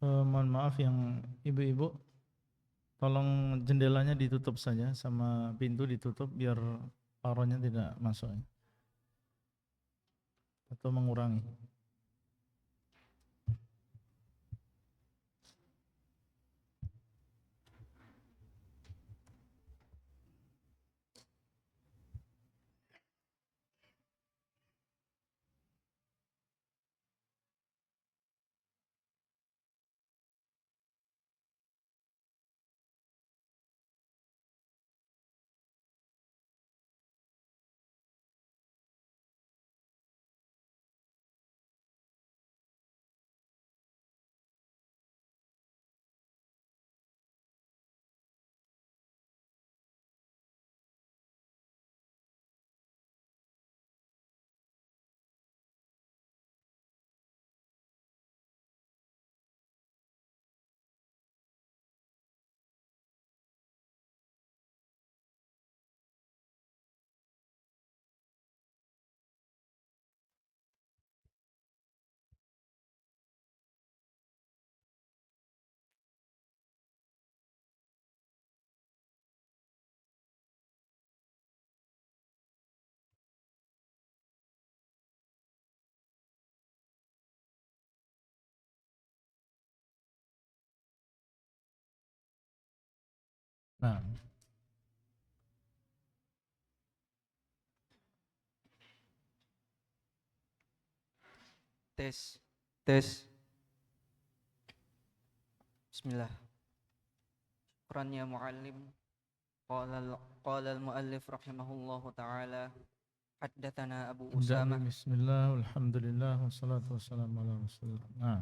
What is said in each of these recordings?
Mohon maaf yang ibu-ibu, tolong jendelanya ditutup saja sama pintu ditutup biar paronya tidak masuk atau mengurangi. Nah, Tes, tes. Bismillah. Quran ya muallim. Qala al-muallif rahimahullahu ta'ala. Haddatsana Abu Ibda Usamah. bismillah, alhamdulillah, wassalatu wassalamu ala rasulillah. Nah,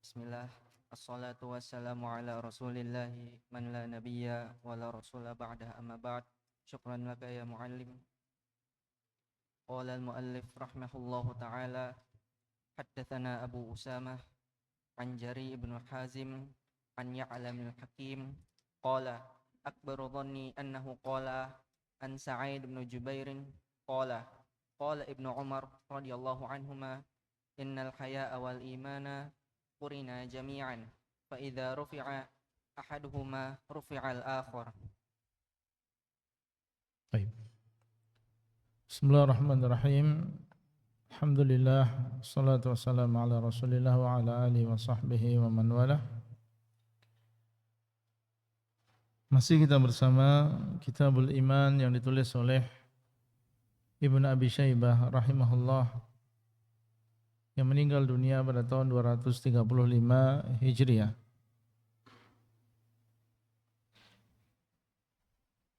Bismillah. Assalatu wassalamu ala rasulillahi man la nabiyya wa la rasula ba'dah amma ba'd. Syukran laka ya muallim. Qala al-muallif rahimahullahu ta'ala. Haddatsana Abu Usamah an Jari ibn Hazim an Ya'lam al-Hakim qala akbaru dhanni annahu qala an Sa'id ibn Jubair qala qala Ibnu Umar radhiyallahu anhuma innal haya'a wal imana qurina jami'an fa idza rufi'a ahaduhuma rufi'a al-akhar. baik. Bismillahirrahmanirrahim. Alhamdulillah, wassalatu wassalamu ala rasulillah wa ala alihi wa sahbihi wa man walah. Masih kita bersama Kitabul Iman yang ditulis oleh Ibnu Abi Syaibah rahimahullah yang meninggal dunia pada tahun 235 Hijriah.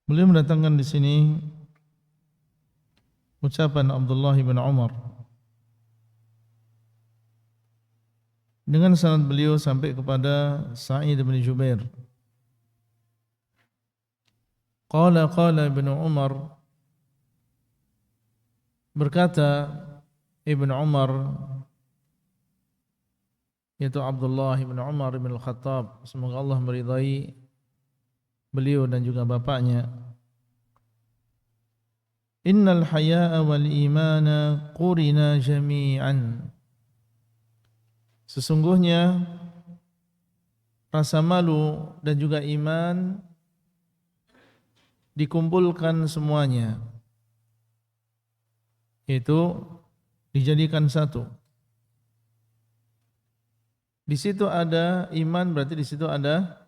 Beliau mendatangkan di sini ucapan Abdullah bin Umar dengan sanad beliau sampai kepada Sa'id bin Jubair. Qala Ibnu Umar, berkata Ibnu Umar, yaitu Abdullah bin Umar bin Al-Khattab, semoga Allah meridai beliau dan juga bapaknya. Innal haya'a wal imana qurina jami'an. Sesungguhnya rasa malu dan juga iman dikumpulkan semuanya, yaitu dijadikan satu. Di situ ada iman, berarti di situ ada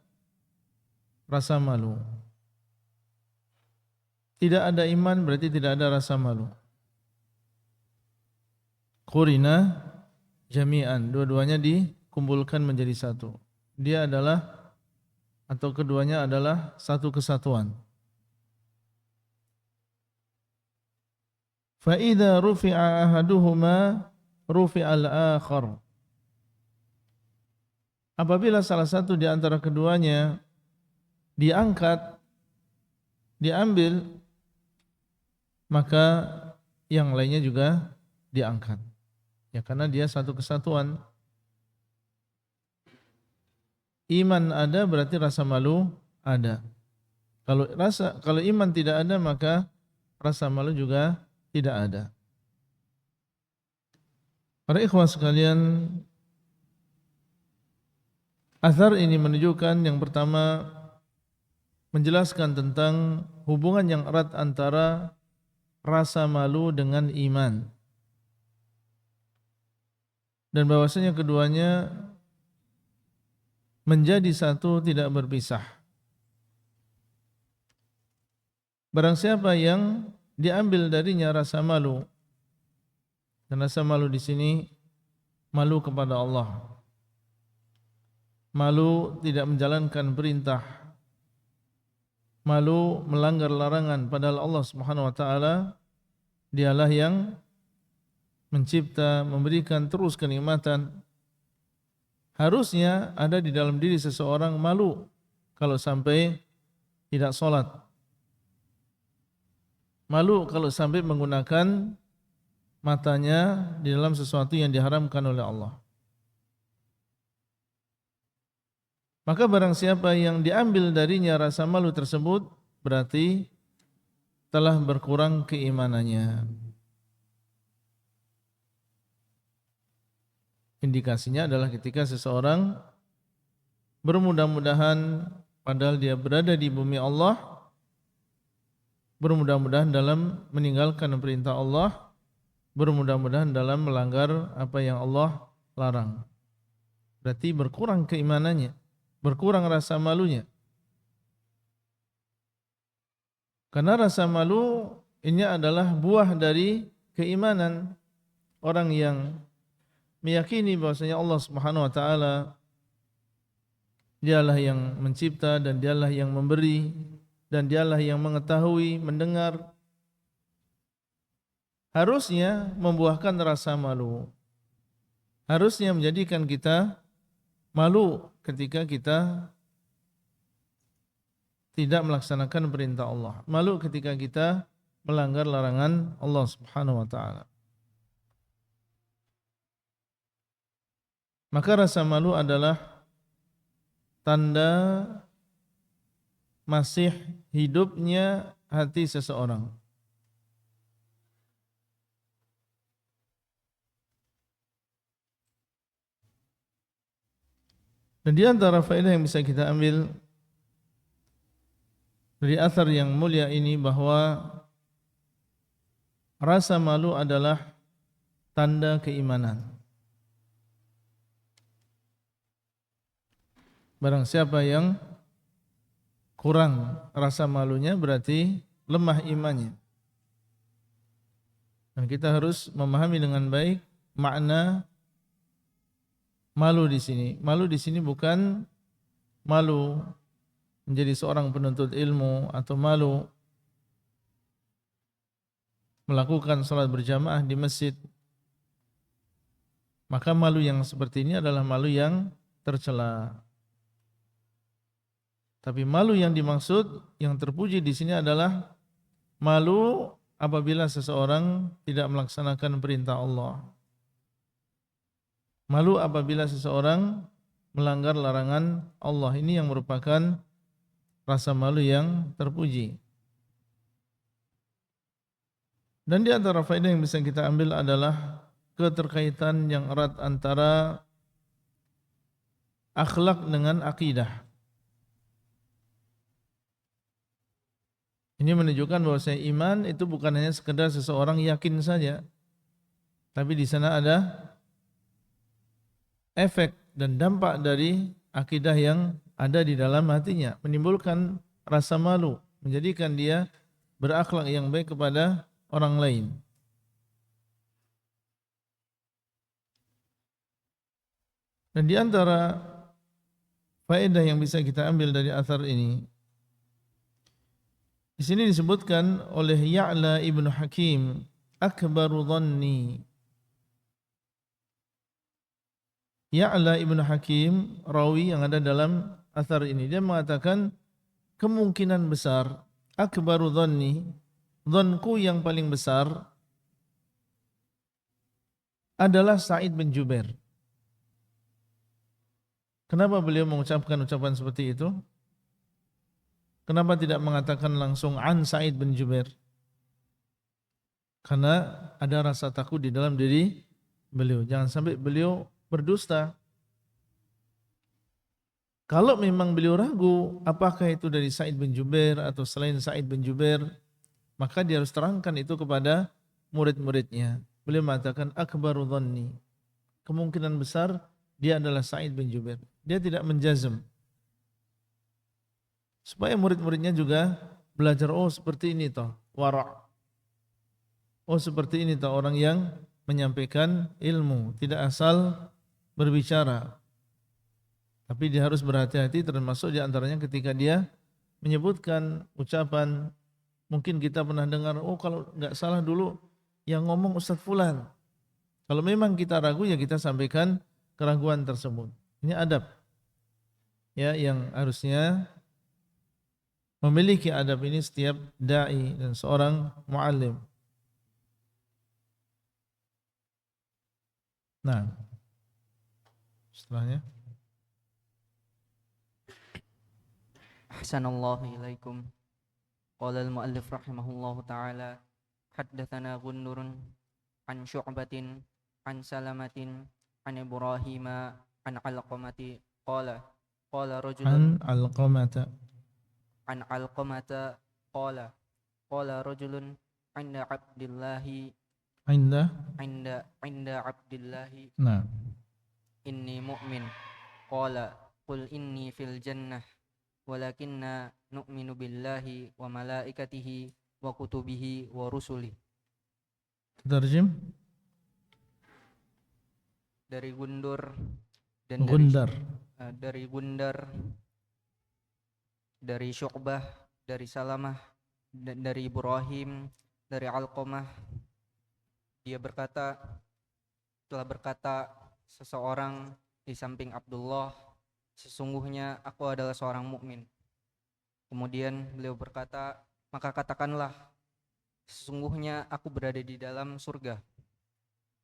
rasa malu. Tidak ada iman, berarti tidak ada rasa malu. Qurina jami'an, dua-duanya dikumpulkan menjadi satu. Dia adalah, atau keduanya adalah satu kesatuan. Fa idza rufi'a ahaduhuma rufi'al akhar. Apabila salah satu di antara keduanya diangkat, diambil, maka yang lainnya juga diangkat. Ya, karena dia satu kesatuan. Iman ada berarti rasa malu ada. Kalau iman tidak ada maka rasa malu juga tidak ada. Para ikhwah sekalian, Athar ini menunjukkan yang pertama menjelaskan tentang hubungan yang erat antara rasa malu dengan iman. Dan bahwasanya keduanya menjadi satu, tidak berpisah. Barang siapa yang diambil darinya rasa malu, dan rasa malu di sini malu kepada Allah, malu tidak menjalankan perintah, malu melanggar larangan, padahal Allah Subhanahu wa taala dialah yang mencipta, memberikan terus kenikmatan. Harusnya ada di dalam diri seseorang malu kalau sampai tidak sholat, malu kalau sampai menggunakan matanya di dalam sesuatu yang diharamkan oleh Allah. Maka barang siapa yang diambil darinya rasa malu tersebut, berarti telah berkurang keimanannya. Indikasinya adalah ketika seseorang bermudah-mudahan padahal dia berada di bumi Allah, bermudah-mudahan dalam meninggalkan perintah Allah, bermudah-mudahan dalam melanggar apa yang Allah larang. Berarti berkurang keimanannya, berkurang rasa malunya. Karena rasa malu ini adalah buah dari keimanan. Orang yang meyakini bahwasanya Allah Subhanahu wa taala dialah yang mencipta dan dialah yang memberi dan dialah yang mengetahui, mendengar, harusnya membuahkan rasa malu. Harusnya menjadikan kita malu ketika kita tidak melaksanakan perintah Allah, malu ketika kita melanggar larangan Allah Subhanahu wa taala. Maka rasa malu adalah tanda masih hidupnya hati seseorang. Dan di antara faedah yang bisa kita ambil dari athar yang mulia ini bahwa rasa malu adalah tanda keimanan. Barang siapa yang kurang rasa malunya berarti lemah imannya. Dan kita harus memahami dengan baik makna malu di sini. Malu di sini bukan malu menjadi seorang penuntut ilmu atau malu melakukan salat berjamaah di masjid. Maka malu yang seperti ini adalah malu yang tercela. Tapi malu yang dimaksud, yang terpuji di sini adalah malu apabila seseorang tidak melaksanakan perintah Allah. Malu apabila seseorang melanggar larangan Allah. Ini yang merupakan rasa malu yang terpuji. Dan di antara faedah yang bisa kita ambil adalah keterkaitan yang erat antara akhlak dengan akidah. Ini menunjukkan bahwa iman itu bukan hanya sekedar seseorang yakin saja, tapi di sana ada efek dan dampak dari akidah yang ada di dalam hatinya, menimbulkan rasa malu, menjadikan dia berakhlak yang baik kepada orang lain. Dan di antara faedah yang bisa kita ambil dari athar ini, di sini disebutkan oleh Ya'la ibnu Hakim, akbaru dhanni. Ya'la ibnu Hakim, rawi yang ada dalam athar ini, dia mengatakan kemungkinan besar, akbaru dhanni, dhanku yang paling besar adalah Sa'id bin Jubair. Kenapa beliau mengucapkan ucapan seperti itu? Kenapa tidak mengatakan langsung an Sa'id bin Jubair? Karena ada rasa takut di dalam diri beliau. Jangan sampai beliau berdusta. Kalau memang beliau ragu apakah itu dari Sa'id bin Jubair atau selain Sa'id bin Jubair, maka dia harus terangkan itu kepada murid-muridnya. Beliau mengatakan akbaru dhanni, kemungkinan besar dia adalah Sa'id bin Jubair. Dia tidak menjazm, supaya murid-muridnya juga belajar, oh seperti ini toh wara', oh seperti ini toh orang yang menyampaikan ilmu, tidak asal berbicara. Tapi dia harus berhati-hati, termasuk di antaranya ketika dia menyebutkan ucapan, mungkin kita pernah dengar, oh kalau nggak salah dulu yang ngomong Ustadz Fulan. Kalau memang kita ragu ya kita sampaikan keraguan tersebut. Ini adab ya yang harusnya memiliki adab ini setiap dai dan seorang muallim. Nah, setelahnya Ahsanallahu ilaikum. Qala al-muallif rahimahullahu ta'ala haddatsana Gundurun an Syu'batin an Salamatin an Ibrahima an Alqamati qala qala rajulun Alqamata, an Alqamata qala qala rajulun inda Abdillahi inda, inda Abdillahi nah, inni mu'min qala qul inni fil jannah walakinna nu'minu billahi wa malaikatihi wa kutubihi wa rusuli. terjem, Dari Gundur dan Gundar, dari Gundar, dari Syu'bah, dari Salamah, dan dari Ibrahim, dari Alqamah. Dia berkata, telah berkata seseorang di samping Abdullah, sesungguhnya aku adalah seorang mukmin. Kemudian beliau berkata, maka katakanlah, sesungguhnya aku berada di dalam surga.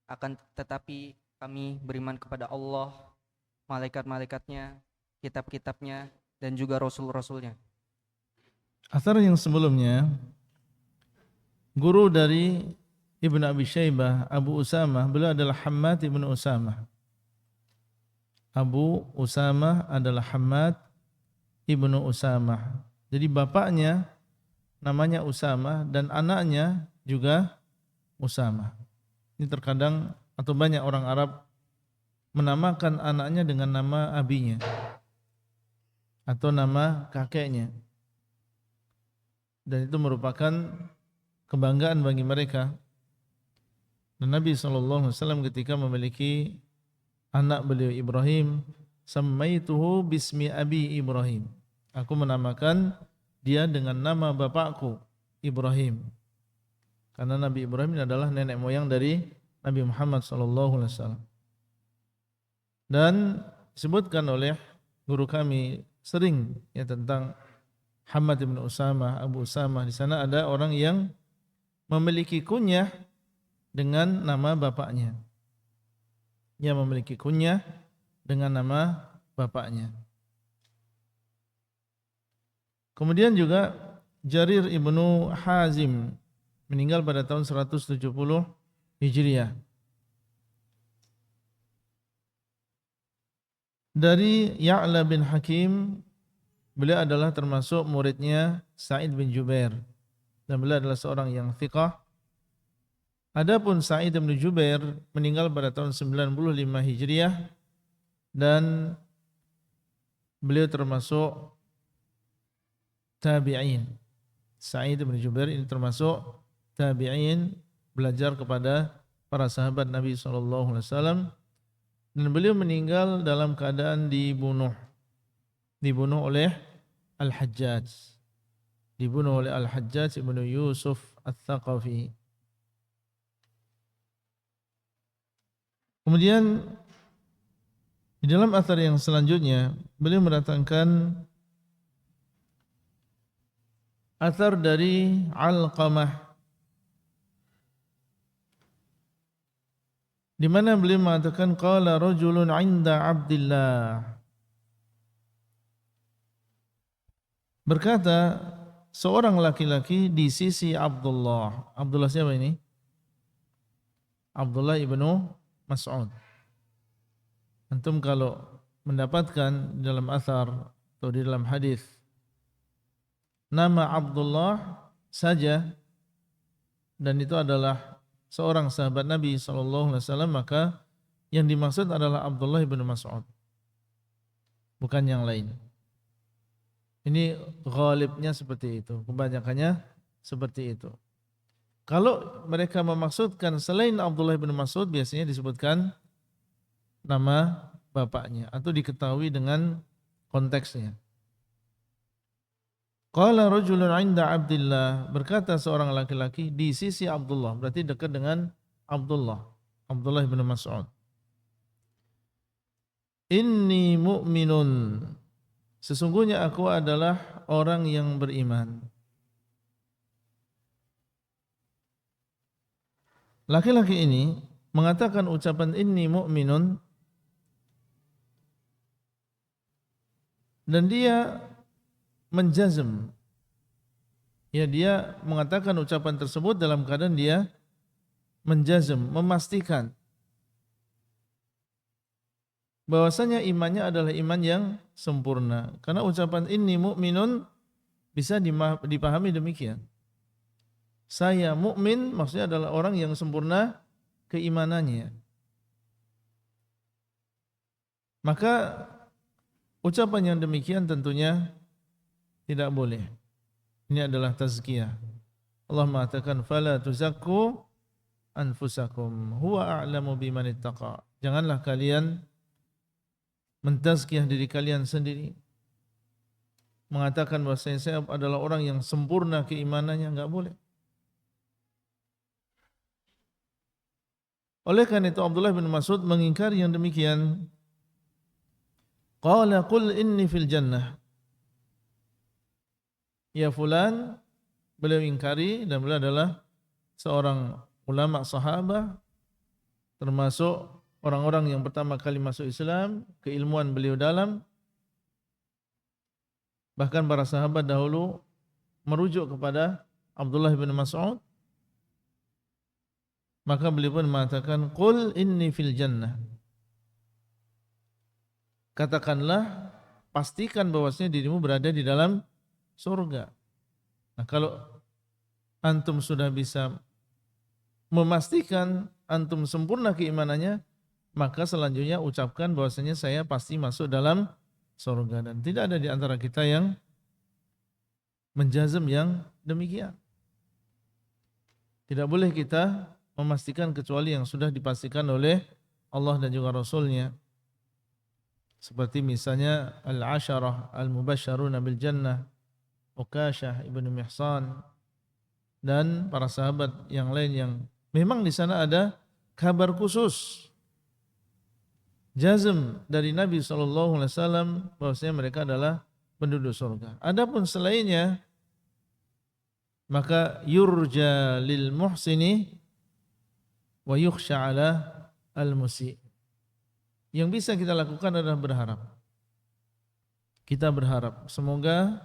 Akan tetapi kami beriman kepada Allah, malaikat-malaikatnya, kitab-kitabnya, dan juga rasul-rasulnya. Athar yang sebelumnya, guru dari Ibn Abi Syaibah, Abu Usamah, beliau adalah Hammad ibn Usamah. Abu Usamah adalah Hammad ibnu Usamah. Jadi bapaknya namanya Usamah dan anaknya juga Usamah. Ini terkadang atau banyak orang Arab menamakan anaknya dengan nama abinya atau nama kakeknya. Dan itu merupakan kebanggaan bagi mereka. Dan Nabi SAW ketika memiliki anak beliau Ibrahim, sammaituhu bismi abi Ibrahim. Aku menamakan dia dengan nama bapakku Ibrahim. Karena Nabi Ibrahim adalah nenek moyang dari Nabi Muhammad SAW. Dan disebutkan oleh guru kami sering ya tentang Hammad bin Usamah, Abu Usamah. Di sana ada orang yang memiliki kunyah dengan nama bapaknya. Dia memiliki kunyah dengan nama bapaknya. Kemudian juga Jarir ibnu Hazim meninggal pada tahun 170 Hijriah. Dari Ya'la bin Hakim, beliau adalah termasuk muridnya Sa'id bin Jubair. Dan beliau adalah seorang yang thiqah. Adapun Sa'id bin Jubair meninggal pada tahun 95 Hijriah dan beliau termasuk tabi'in. Sa'id bin Jubair ini termasuk tabi'in, belajar kepada para sahabat Nabi SAW, dan beliau meninggal dalam keadaan dibunuh oleh Al-Hajjaj, dibunuh oleh Al-Hajjaj ibnu Yusuf Al-Thaqafi. Kemudian di dalam athar yang selanjutnya beliau mendatangkan athar dari Alqamah, di mana beliau mengatakan qala rajulun 'inda Abdillah. Berkata seorang laki-laki di sisi Abdullah. Abdullah siapa ini? Abdullah ibnu Mas'ud. Antum kalau mendapatkan dalam athar atau di dalam hadis nama Abdullah saja dan itu adalah seorang sahabat Nabi SAW, maka yang dimaksud adalah Abdullah bin Mas'ud, bukan yang lain. Ini ghalibnya seperti itu, kebanyakannya seperti itu. Kalau mereka memaksudkan selain Abdullah bin Mas'ud, biasanya disebutkan nama bapaknya atau diketahui dengan konteksnya. Qala rajulun 'inda Abdullah, berkata seorang laki-laki di sisi Abdullah, berarti dekat dengan Abdullah bin Mas'ud. Inni mu'minun, sesungguhnya aku adalah orang yang beriman. Laki-laki ini mengatakan ucapan inni mu'minun dan dia menjazm. Ya, dia mengatakan ucapan tersebut dalam keadaan dia menjazm, memastikan bahwasanya imannya adalah iman yang sempurna. Karena ucapan inni mu'minun bisa dipahami demikian. Saya mukmin maksudnya adalah orang yang sempurna keimanannya. Maka ucapan yang demikian tentunya tidak boleh. Ini adalah tazkiyah. Allah mengatakan fala tuzakku anfusakum huwa a'lamu biman ittaqa. Janganlah kalian mentazkiyah diri kalian sendiri, mengatakan bahwa saya adalah orang yang sempurna keimanannya, enggak boleh. Oleh karena itu Abdullah bin Mas'ud mengingkari yang demikian. Qala qul inni fil jannah. Ya fulan, beliau ingkari dan beliau adalah seorang ulama sahabat, termasuk orang-orang yang pertama kali masuk Islam, keilmuan beliau dalam. Bahkan para sahabat dahulu merujuk kepada Abdullah bin Mas'ud. Maka beliau pun mengatakan qul inni fil jannah. Katakanlah, pastikan bahwasanya dirimu berada di dalam surga. Nah, kalau antum sudah bisa memastikan antum sempurna keimanannya, maka selanjutnya ucapkan bahwasanya saya pasti masuk dalam surga. Dan tidak ada di antara kita yang menjazm yang demikian. Tidak boleh kita memastikan kecuali yang sudah dipastikan oleh Allah dan juga Rasulnya. Seperti misalnya al-asharah al-mubasysyaruna bil jannah, Uqashah ibnu Mihsan dan para sahabat yang lain yang memang di sana ada kabar khusus jazm dari Nabi SAW bahwasanya mereka adalah penduduk surga. Adapun selainnya maka yurja lil muhsini wa yukhsha ala al-musi. Yang bisa kita lakukan adalah berharap. Kita berharap semoga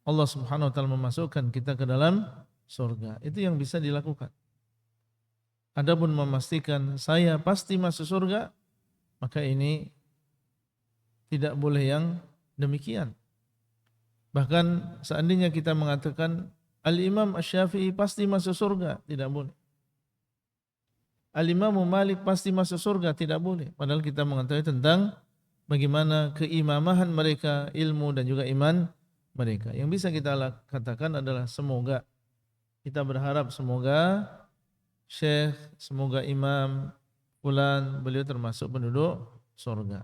Allah Subhanahu wa taala memasukkan kita ke dalam surga. Itu yang bisa dilakukan. Adapun memastikan saya pasti masuk surga, maka ini tidak boleh yang demikian. Bahkan seandainya kita mengatakan Al-Imam Asy-Syafi'i pasti masuk surga, tidak boleh. Al-Imam Malik pasti masuk surga, tidak boleh. Padahal kita mengetahui tentang bagaimana keimamahan mereka, ilmu dan juga iman mereka. Yang bisa kita katakan adalah semoga, kita berharap semoga Syekh, semoga Imam Fulan, beliau termasuk penduduk surga.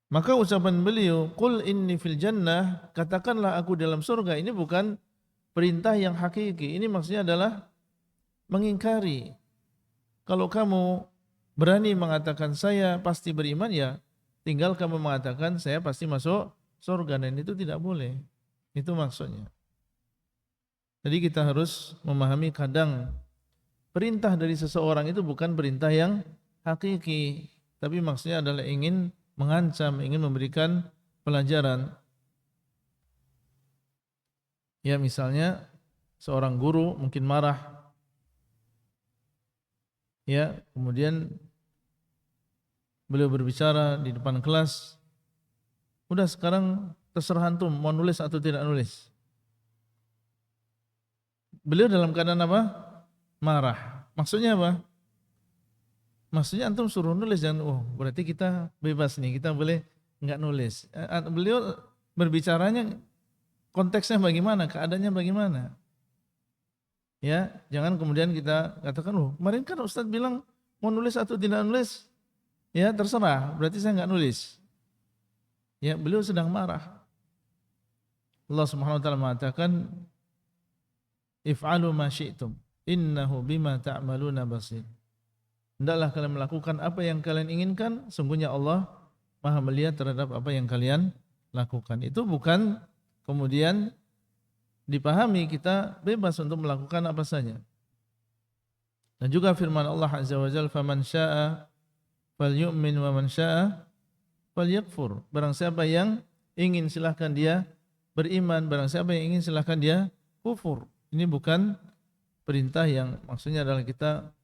Maka ucapan beliau, qul inni fil jannah, katakanlah aku dalam surga, ini bukan perintah yang hakiki. Ini maksudnya adalah mengingkari. Kalau kamu berani mengatakan saya pasti beriman, ya tinggal kamu mengatakan saya pasti masuk surga, dan itu tidak boleh. Itu maksudnya. Jadi kita harus memahami kadang perintah dari seseorang itu bukan perintah yang hakiki, tapi maksudnya adalah ingin mengancam, ingin memberikan pelajaran. Ya misalnya seorang guru mungkin marah, ya kemudian beliau berbicara di depan kelas, udah sekarang terserah antum mau nulis atau tidak nulis. Beliau dalam keadaan apa? Marah. Maksudnya apa? Maksudnya antum suruh nulis, jangan, oh berarti kita bebas nih, kita boleh nggak nulis. Beliau berbicaranya konteksnya bagaimana, keadaannya bagaimana. Ya, jangan kemudian kita katakan, oh kemarin kan Ustadz bilang mau nulis atau tidak nulis, ya terserah, berarti saya nggak nulis. Ya, beliau sedang marah. Allah Subhanahu wa taala mengatakan, if'alu ma syi'tum, innahu bima ta'maluna basir. Hendaklah kalian melakukan apa yang kalian inginkan, sungguhnya Allah Maha melihat terhadap apa yang kalian lakukan. Itu bukan kemudian dipahami kita bebas untuk melakukan apa saja. Dan juga firman Allah Azza wa Jalla, faman syaa'a falyu'min wa man syaa'a falyakfur. Barang siapa yang ingin silahkan dia beriman, barang siapa yang ingin silahkan dia kufur. Ini bukan perintah yang maksudnya adalah kita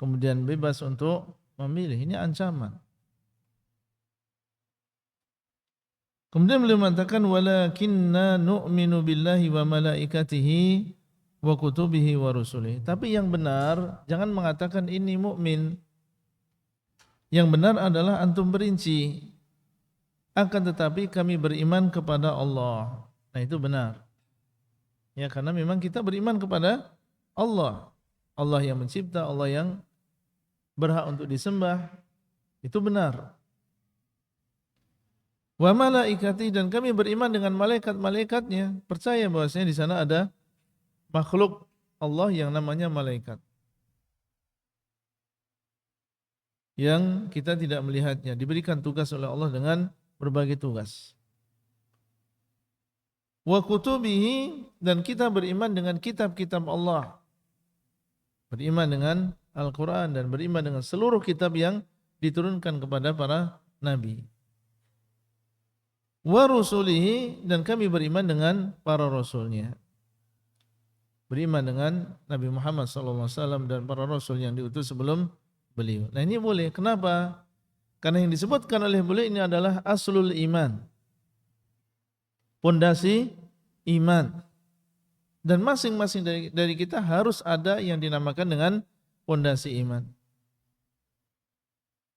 kemudian bebas untuk memilih. Ini ancaman. Kemudian beliau mengatakan, walakinna nu'minu billahi wa malaikatihi wa kutubihi wa rusulihi. Tapi yang benar, jangan mengatakan ini mukmin. Yang benar adalah antum berinci. Akan tetapi kami beriman kepada Allah. Nah itu benar. Ya, karena memang kita beriman kepada Allah. Allah yang mencipta, Allah yang berhak untuk disembah. Itu benar. Wa malaikati, dan kami beriman dengan malaikat-malaikatnya, percaya bahwasanya di sana ada makhluk Allah yang namanya malaikat, yang kita tidak melihatnya, diberikan tugas oleh Allah dengan berbagai tugas. Wa kutubihi, dan kita beriman dengan kitab-kitab Allah, beriman dengan Al-Quran dan beriman dengan seluruh kitab yang diturunkan kepada para nabi. Wa rusulihi, dan kami beriman dengan para rasulnya. Beriman dengan Nabi Muhammad SAW dan para rasul yang diutus sebelum beliau. Nah ini boleh. Kenapa? Karena yang disebutkan oleh beliau ini adalah aslul iman, pondasi iman. Dan masing-masing dari kita harus ada yang dinamakan dengan pondasi iman.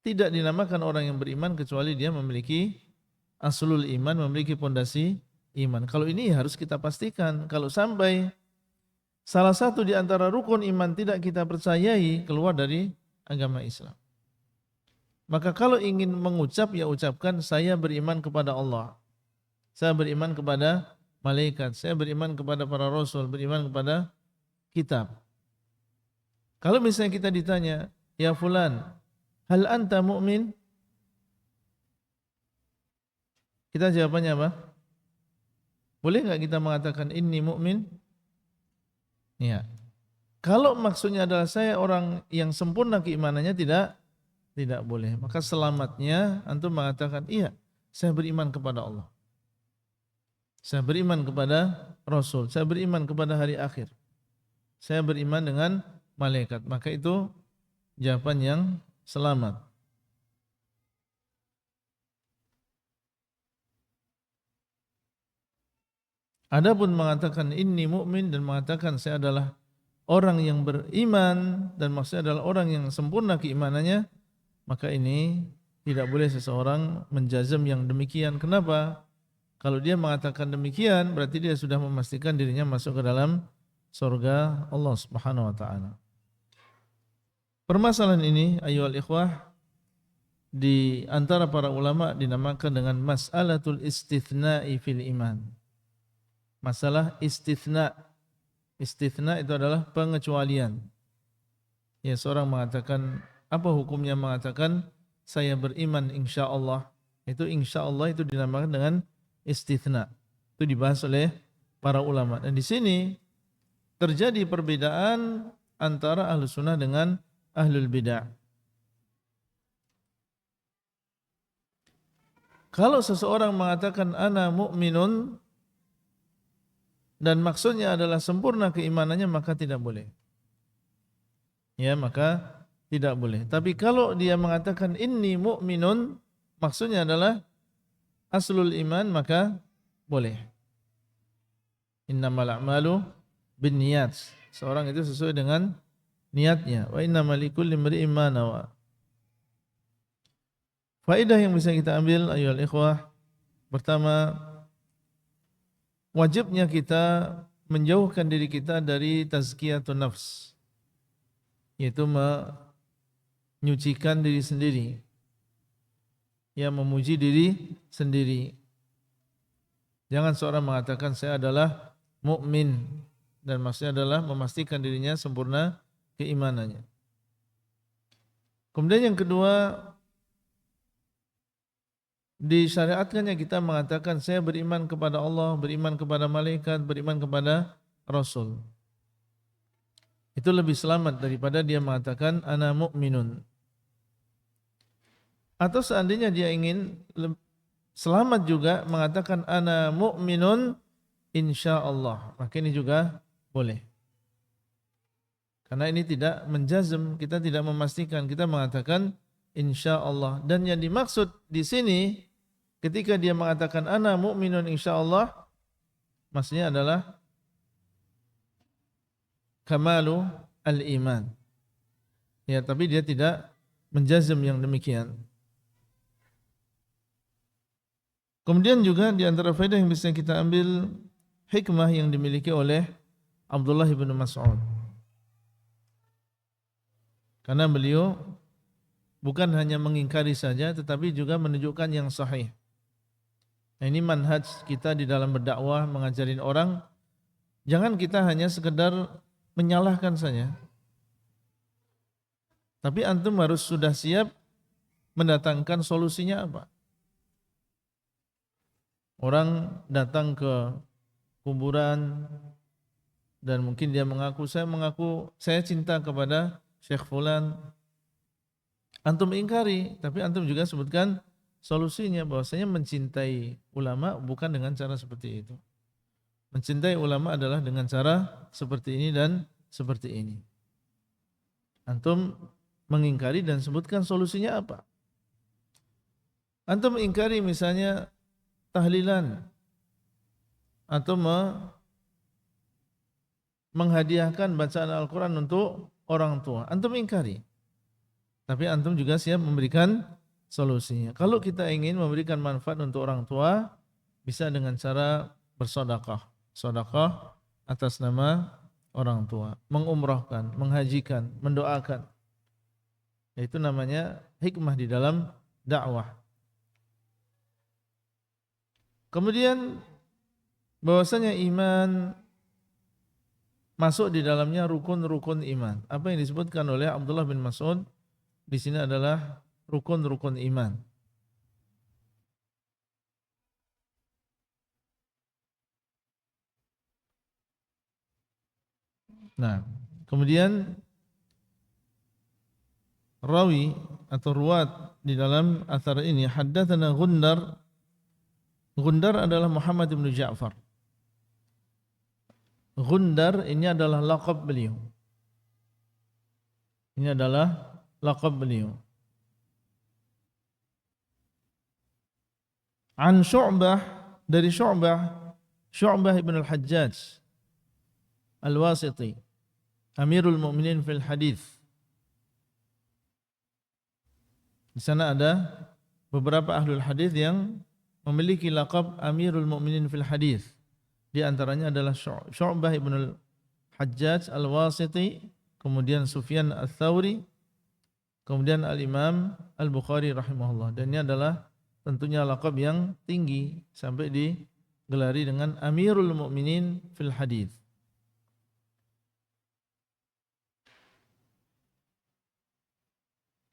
Tidak dinamakan orang yang beriman kecuali dia memiliki aslul iman, memiliki pondasi iman. Kalau ini harus kita pastikan. Kalau sampai salah satu di antara rukun iman tidak kita percayai, keluar dari agama Islam. Maka kalau ingin mengucap, ya ucapkan saya beriman kepada Allah, saya beriman kepada malaikat, saya beriman kepada para rasul, beriman kepada kitab. Kalau misalnya kita ditanya, ya fulan, hal anta mu'min? Kita jawabannya apa? Boleh nggak kita mengatakan inni mu'min? Ya. Kalau maksudnya adalah saya orang yang sempurna keimanannya, tidak boleh. Maka selamatnya antum mengatakan, iya, saya beriman kepada Allah, saya beriman kepada Rasul, saya beriman kepada hari akhir, saya beriman dengan malaikat. Maka itu jawaban yang selamat. Adapun mengatakan inni mukmin dan mengatakan saya adalah orang yang beriman dan maksudnya adalah orang yang sempurna keimanannya, maka ini tidak boleh seseorang menjazam yang demikian. Kenapa? Kalau dia mengatakan demikian berarti dia sudah memastikan dirinya masuk ke dalam surga Allah Subhanahu wa taala. Permasalahan ini ayyuhal ikhwah di antara para ulama dinamakan dengan mas'alatul istithna'i fil iman. Masalah istithna. Istithna itu adalah pengecualian. Ya, seorang mengatakan, apa hukumnya mengatakan saya beriman insyaallah? Itu insyaallah itu dinamakan dengan istithna. Itu dibahas oleh para ulama. Dan di sini terjadi perbedaan antara Ahlus Sunnah dengan Ahlul Bidah. Kalau seseorang mengatakan ana mu'minun dan maksudnya adalah sempurna keimanannya, maka tidak boleh. Ya, maka tidak boleh. Tapi kalau dia mengatakan inni mu'minun, maksudnya adalah aslul iman, maka boleh. Innamal a'malu binniyat. Seorang itu sesuai dengan niatnya. Wa innamal likulli imri'in ma nawa. Faedah yang bisa kita ambil ayyuhal ikhwah, pertama, wajibnya kita menjauhkan diri kita dari tazkiyatun nafs, yaitu menyucikan diri sendiri, ya, memuji diri sendiri. Jangan seorang mengatakan saya adalah mukmin, dan maksudnya adalah memastikan dirinya sempurna keimanannya. Kemudian yang kedua, disyariatkannya kita mengatakan saya beriman kepada Allah, beriman kepada malaikat, beriman kepada Rasul. Itu lebih selamat daripada dia mengatakan ana mu'minun. Atau seandainya dia ingin selamat juga mengatakan ana mu'minun insyaallah, maka ini juga boleh. Karena ini tidak menjazm, kita tidak memastikan, kita mengatakan insyaallah. Dan yang dimaksud di sini ketika dia mengatakan ana mu'minun insyaallah, maksudnya adalah kamalu al-iman. Ya, tapi dia tidak menjazm yang demikian. Kemudian juga di antara faedah yang bisa kita ambil, hikmah yang dimiliki oleh Abdullah bin Mas'ud. Karena beliau bukan hanya mengingkari saja, tetapi juga menunjukkan yang sahih. Nah, ini manhaj kita di dalam berdakwah, mengajarin orang. Jangan kita hanya sekedar menyalahkan saja, tapi antum harus sudah siap mendatangkan solusinya apa. Orang datang ke kuburan dan mungkin dia mengaku saya cinta kepada Syekh Fulan. Antum ingkari, tapi antum juga sebutkan solusinya, bahwasanya mencintai ulama bukan dengan cara seperti itu. Mencintai ulama adalah dengan cara seperti ini dan seperti ini. Antum mengingkari dan sebutkan solusinya apa. Antum mengingkari misalnya tahlilan atau menghadiahkan bacaan Al-Quran untuk orang tua. Antum ingkari, tapi antum juga siap memberikan solusinya. Kalau kita ingin memberikan manfaat untuk orang tua, bisa dengan cara bersedekah. Sedekah atas nama orang tua, mengumrahkan, menghajikan, mendoakan. Itu namanya hikmah di dalam dakwah. Kemudian bahwasanya iman masuk di dalamnya rukun-rukun iman. Apa yang disebutkan oleh Abdullah bin Mas'ud di sini adalah rukun-rukun iman. Nah, kemudian rawi atau ruwat di dalam athar ini, haddatsana Gundar. Gundar adalah Muhammad bin Ja'far. Gundar ini adalah laqab beliau. Ini adalah laqab beliau. An Syu'bah, dari Syu'bah ibn al-Hajjaj al-Wasiti, Amirul Mu'minin fil Hadis. Di sana ada beberapa ahlul hadis yang memiliki laqab Amirul Mu'minin fil Hadis. Di antaranya adalah Syu'bah ibn al-Hajjaj al-Wasiti, kemudian Sufyan al-Thawri, kemudian al-Imam al-Bukhari rahimahullah. Dan ini adalah tentunya laqab yang tinggi sampai digelari dengan Amirul Mu'minin fil Hadis.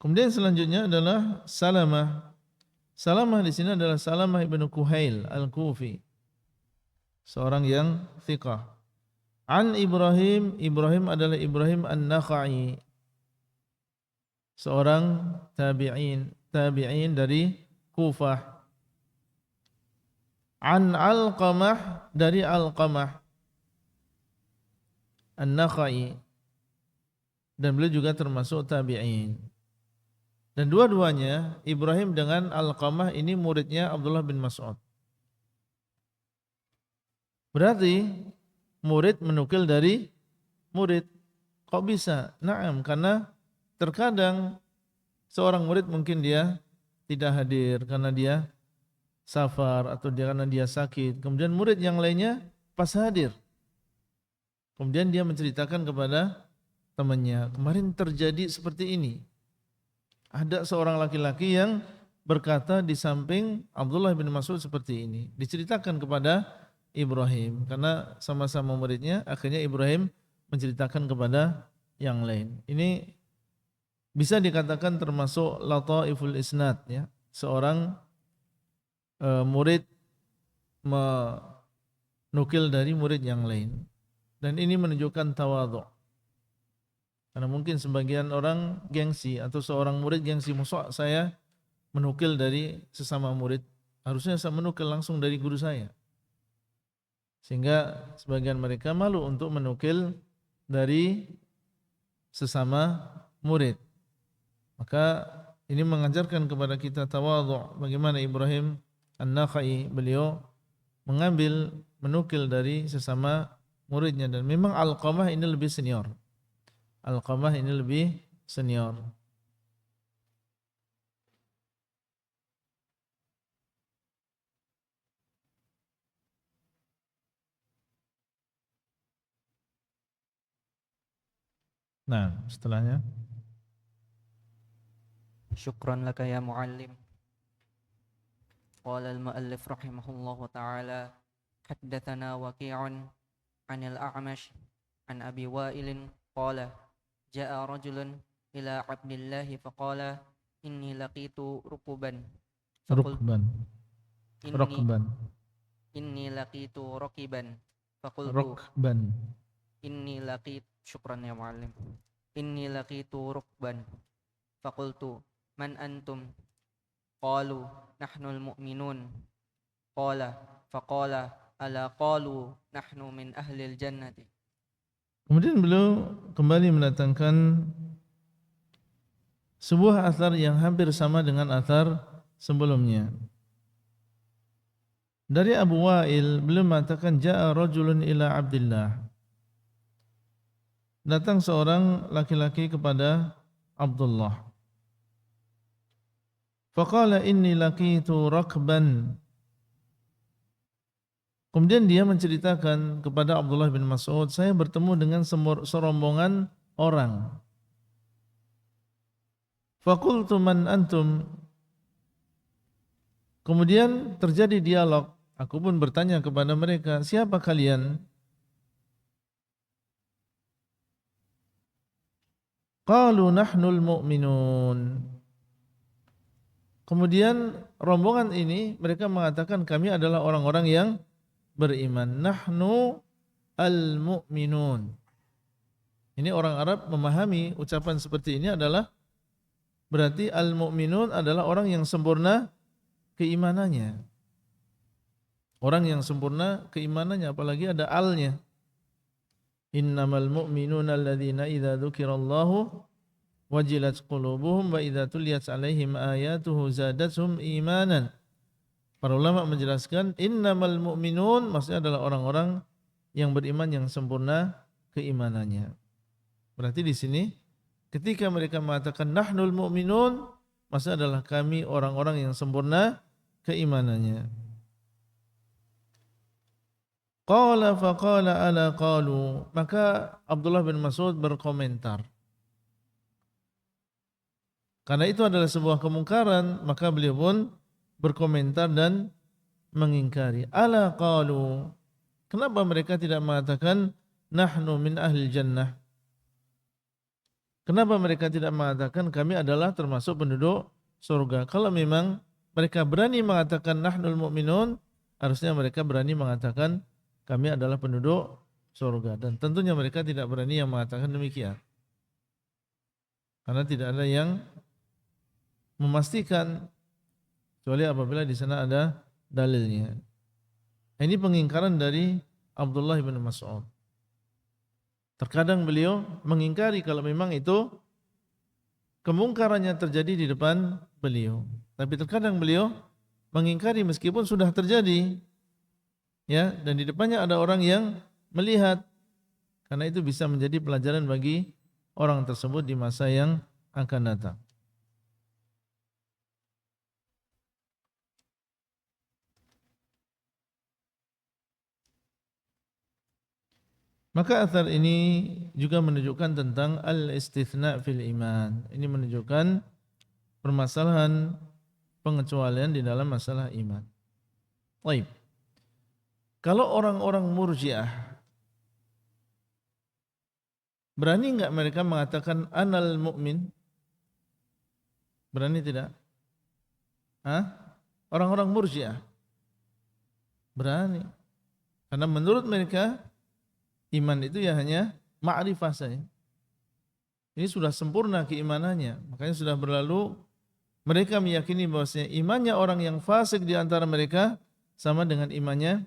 Kemudian selanjutnya adalah Salamah. Salamah di sini adalah Salamah ibn Kuhail al-Kufi, seorang yang thiqah. An Ibrahim, Ibrahim adalah Ibrahim an-Nakha'i, seorang tabi'in dari Kufah. An Alqamah, dari Alqamah an-Nakha'i, dan beliau juga termasuk tabi'in. Dan dua-duanya Ibrahim dengan Alqamah ini muridnya Abdullah bin Mas'ud. Berarti murid menukil dari murid. Kok bisa? Naam, karena terkadang seorang murid mungkin dia tidak hadir karena dia safar atau karena dia sakit. Kemudian murid yang lainnya pas hadir. Kemudian dia menceritakan kepada temannya, kemarin terjadi seperti ini. Ada seorang laki-laki yang berkata di samping Abdullah bin Mas'ud seperti ini. Diceritakan kepada Ibrahim karena sama-sama muridnya, akhirnya Ibrahim menceritakan kepada yang lain. Ini bisa dikatakan termasuk lataiful isnad ya. Seorang murid menukil dari murid yang lain. Dan ini menunjukkan tawadhu. Karena mungkin sebagian orang gengsi atau seorang murid gengsi, musuh saya menukil dari sesama murid, harusnya saya menukil langsung dari guru saya. Sehingga sebagian mereka malu untuk menukil dari sesama murid. Maka ini mengajarkan kepada kita tawadhu, bagaimana Ibrahim An-Nakhai beliau menukil dari sesama muridnya, dan memang Alqamah ini lebih senior. Alqamah ini lebih senior. Nah, setelahnya. Syukran laka ya muallim. Qala al-muallif rahimahullahu ta'ala, haddatsana Waqi'un 'anil A'mash 'an Abi Wa'il qala jaa'a rajulun ila 'Abdillah faqala inni laqitu rukuban faqultu Rukban. inni Rukban. inni laqitu rakiban faqultu Rukban. inni laqit syukran ya muallim inni laqitu rukban faqultu man antum qalu nahnul mu'minun qala faqala ala qalu nahnu min ahlil jannati. Kemudian beliau kembali mendatangkan sebuah athar yang hampir sama dengan athar sebelumnya. Dari Abu Wa'il beliau mengatakan ja'a rajulun ila Abdillah. Datang seorang laki-laki kepada Abdullah. Faqala inni laqitu rakban. Kemudian dia menceritakan kepada Abdullah bin Mas'ud, saya bertemu dengan serombongan orang. Faqultu man antum. Kemudian terjadi dialog. Aku pun bertanya kepada mereka, siapa kalian? Qalu nahnul mu'minun. Kemudian rombongan ini mereka mengatakan kami adalah orang-orang yang beriman. Nahnu al-mu'minun. Ini orang Arab memahami ucapan seperti ini adalah berarti al-mu'minun adalah orang yang sempurna keimanannya. Orang yang sempurna keimanannya, apalagi ada alnya. Innamal mu'minuna alladzina idza dzukirallahu wajilat qulubuhum wa idza tuliyat 'alaihim ayatuhu zadatuhum imanan. Para ulama menjelaskan innamal mu'minun maksudnya adalah orang-orang yang beriman yang sempurna keimanannya. Berarti di sini ketika mereka mengatakan nahnul mu'minun maksudnya adalah kami orang-orang yang sempurna keimanannya. Qala faqala ala qalu, maka Abdullah bin Mas'ud berkomentar. Karena itu adalah sebuah kemungkaran, maka beliau pun berkomentar dan mengingkari. Ala qalu, kenapa mereka tidak mengatakan nahnu min ahli jannah? Kenapa mereka tidak mengatakan kami adalah termasuk penduduk surga? Kalau memang mereka berani mengatakan nahnul mu'minun, harusnya mereka berani mengatakan kami adalah penduduk surga. Dan tentunya mereka tidak berani yang mengatakan demikian. Karena tidak ada yang memastikan kecuali apabila di sana ada dalilnya. Ini pengingkaran dari Abdullah bin Mas'ud. Terkadang beliau mengingkari kalau memang itu kemungkarannya terjadi di depan beliau. Tapi terkadang beliau mengingkari meskipun sudah terjadi, ya, dan di depannya ada orang yang melihat, karena itu bisa menjadi pelajaran bagi orang tersebut di masa yang akan datang. Maka athar ini juga menunjukkan tentang al-istithna fil iman. Ini menunjukkan permasalahan pengecualian di dalam masalah iman. Baik. Kalau orang-orang Murji'ah, berani enggak mereka mengatakan anal mu'min? Berani tidak? Hah? Orang-orang Murji'ah berani. Karena menurut mereka iman itu ya hanya ma'rifah saja. Ini sudah sempurna keimanannya. Makanya sudah berlalu mereka meyakini bahwasanya imannya orang yang fasik di antara mereka sama dengan imannya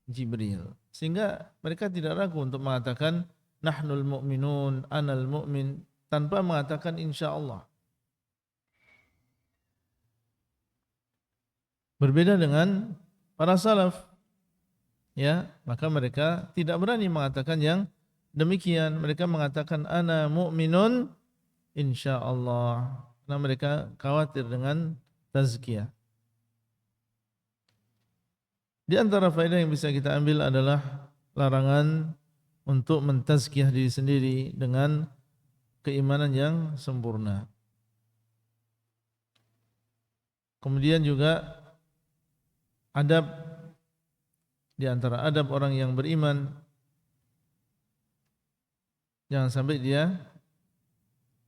Jibril. Sehingga mereka tidak ragu untuk mengatakan nahnul mu'minun, anal mu'min, tanpa mengatakan insyaallah. Berbeda dengan para salaf, ya, maka mereka tidak berani mengatakan yang demikian. Mereka mengatakan ana mu'minun insyaallah. Karena mereka khawatir dengan tazkiyah. Di antara faedah yang bisa kita ambil adalah larangan untuk mentazkiyah diri sendiri dengan keimanan yang sempurna. Kemudian juga adab, di antara adab orang yang beriman, jangan sampai dia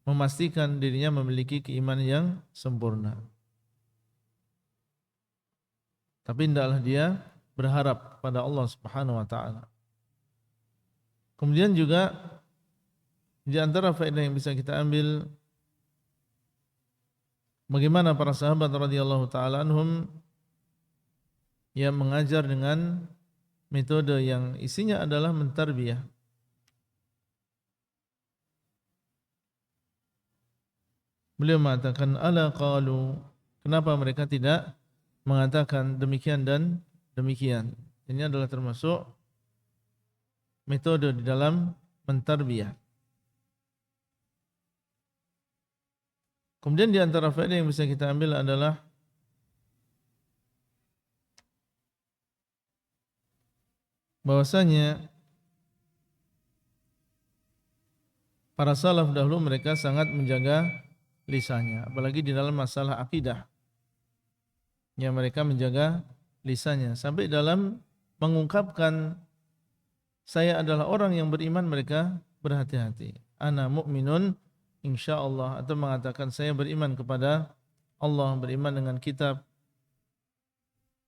memastikan dirinya memiliki keimanan yang sempurna. Tapi hendaklah dia berharap pada Allah Subhanahu wa taala. Kemudian juga di antara faedah yang bisa kita ambil, bagaimana para sahabat radhiyallahu taala anhum yang mengajar dengan metode yang isinya adalah mentarbiyah. Beliau mengatakan ala qalu, kenapa mereka tidak mengatakan demikian dan demikian. Ini adalah termasuk metode di dalam mentarbiyah. Kemudian di antara faedah yang bisa kita ambil adalah bahwasanya para salaf dahulu mereka sangat menjaga lisannya, apalagi di dalam masalah akidah. Yang mereka menjaga lisannya sampai dalam mengungkapkan saya adalah orang yang beriman, mereka berhati-hati. Ana mu'minun insyaallah, atau mengatakan saya beriman kepada Allah, beriman dengan kitab.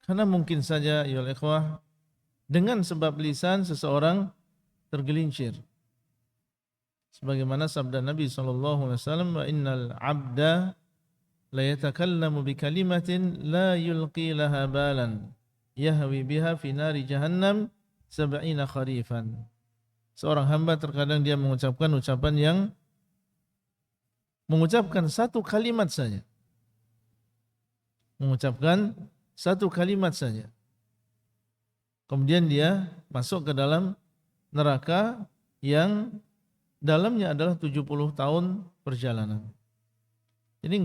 Karena mungkin saja ya ikhwah, dengan sebab lisan seseorang tergelincir. Sebagaimana sabda Nabi sallallahu alaihi wasallam, wa innal 'abda la yatakallamu bi kalimatin la yulqi laha balan yahwi biha fi nari jahannam 70 kharifan. Seorang hamba terkadang dia mengucapkan ucapan yang mengucapkan satu kalimat saja. Mengucapkan satu kalimat saja. Kemudian dia masuk ke dalam neraka yang dalamnya adalah 70 tahun perjalanan. Jadi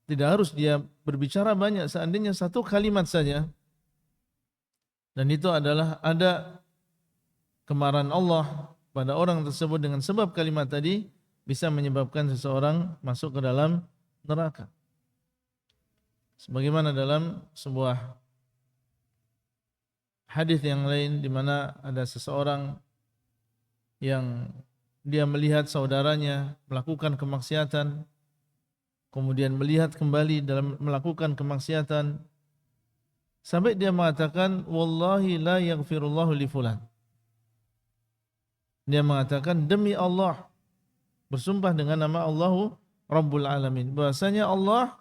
tidak harus dia berbicara banyak, seandainya satu kalimat saja, dan itu adalah ada kemarahan Allah pada orang tersebut dengan sebab kalimat tadi, bisa menyebabkan seseorang masuk ke dalam neraka. Sebagaimana dalam sebuah hadis yang lain, di mana ada seseorang yang dia melihat saudaranya melakukan kemaksiatan, kemudian melihat kembali dalam melakukan kemaksiatan, sampai dia mengatakan wallahi la yaghfirullahu li fulan. Dia mengatakan demi Allah, bersumpah dengan nama Allahu Rabbul Alamin, bahwasanya Allah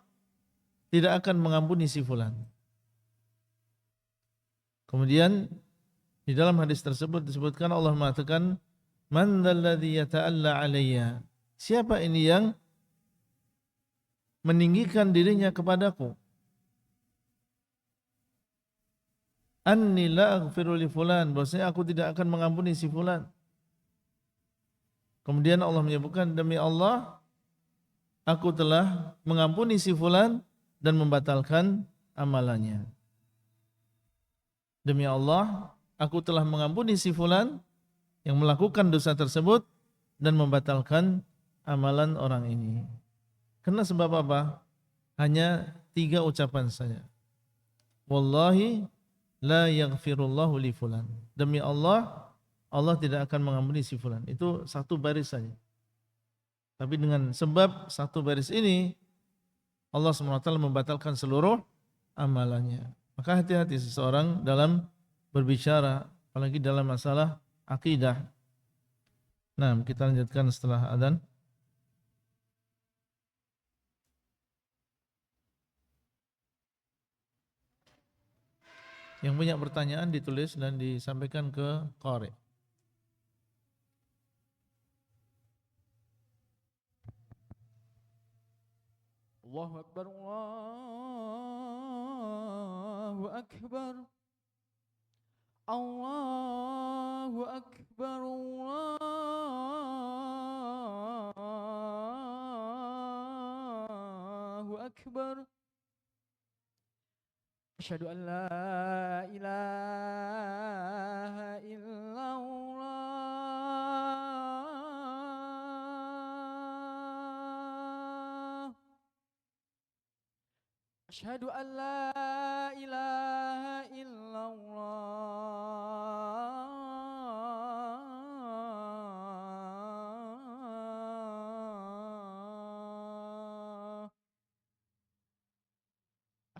tidak akan mengampuni si fulan. Kemudian di dalam hadis tersebut disebutkan Allah mengatakan Man dzalladzi yata'alla alayya? Siapa ini yang meninggikan dirinya kepadaku? Anni la aghfiru li fulan, bahwasanya aku tidak akan mengampuni si fulan. Kemudian Allah menyebutkan, demi Allah aku telah mengampuni si fulan dan membatalkan amalannya. Demi Allah aku telah mengampuni si fulan yang melakukan dosa tersebut dan membatalkan amalan orang ini. Karena sebab apa? Hanya 3 ucapan saja. Wallahi la yaghfirullahu li fulan. Demi Allah, Allah tidak akan mengampuni si fulan. Itu 1 baris saja. Tapi dengan sebab 1 baris ini, Allah SWT membatalkan seluruh amalannya. Maka hati-hati seseorang dalam berbicara, apalagi dalam masalah akidah. Nah, kita lanjutkan setelah adzan. Yang punya pertanyaan ditulis dan disampaikan ke qari. Allahu Akbar, Allahu Akbar, Allahu Akbar, Allahu Akbar. Asyhadu an la ilaha illallah. Asyhadu an la ilaha illallah.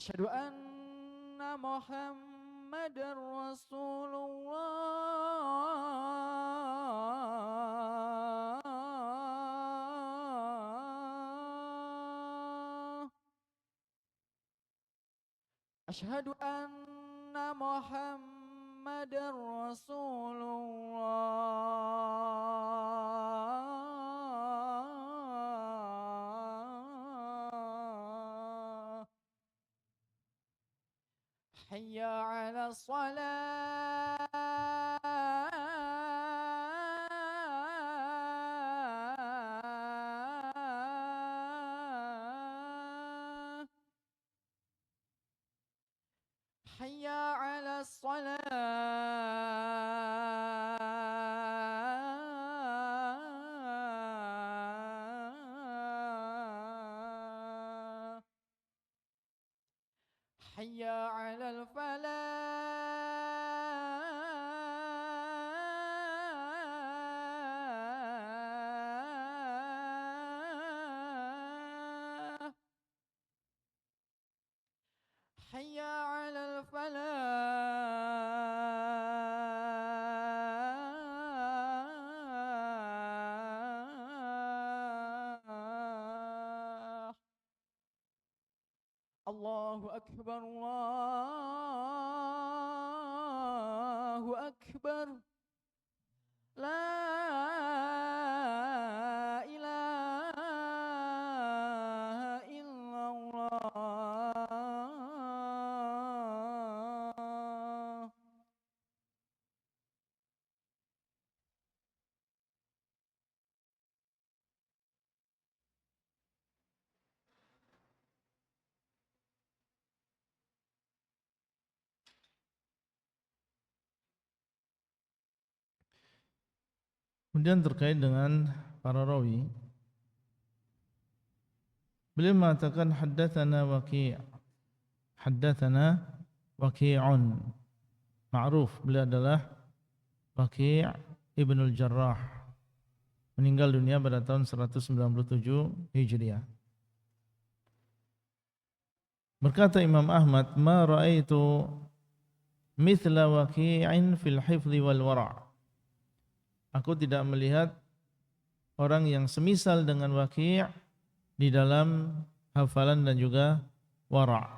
Asyhadu anna Muhammadar Rasulullah. Asyhadu anna Muhammadar Rasulullah. Hayya 'ala shalah. Hayya 'ala shalah. Hayya 'alal falah. Hayya 'alal falah. Allahu Akbar, Allahu Akbar. La ilaha illallah. Kemudian terkait dengan para rawi, beliau mengatakan haddatsana Waqi'. Haddatsana Waqi'un. Ma'ruf, beliau adalah Waqi' Ibnul Jarrah. Meninggal dunia pada tahun 197 Hijriah. Berkata Imam Ahmad, ma ra'aitu mithla Waqi'in fil hifdhi wal wara'. Aku tidak melihat orang yang semisal dengan Waqi' di dalam hafalan dan juga wara'.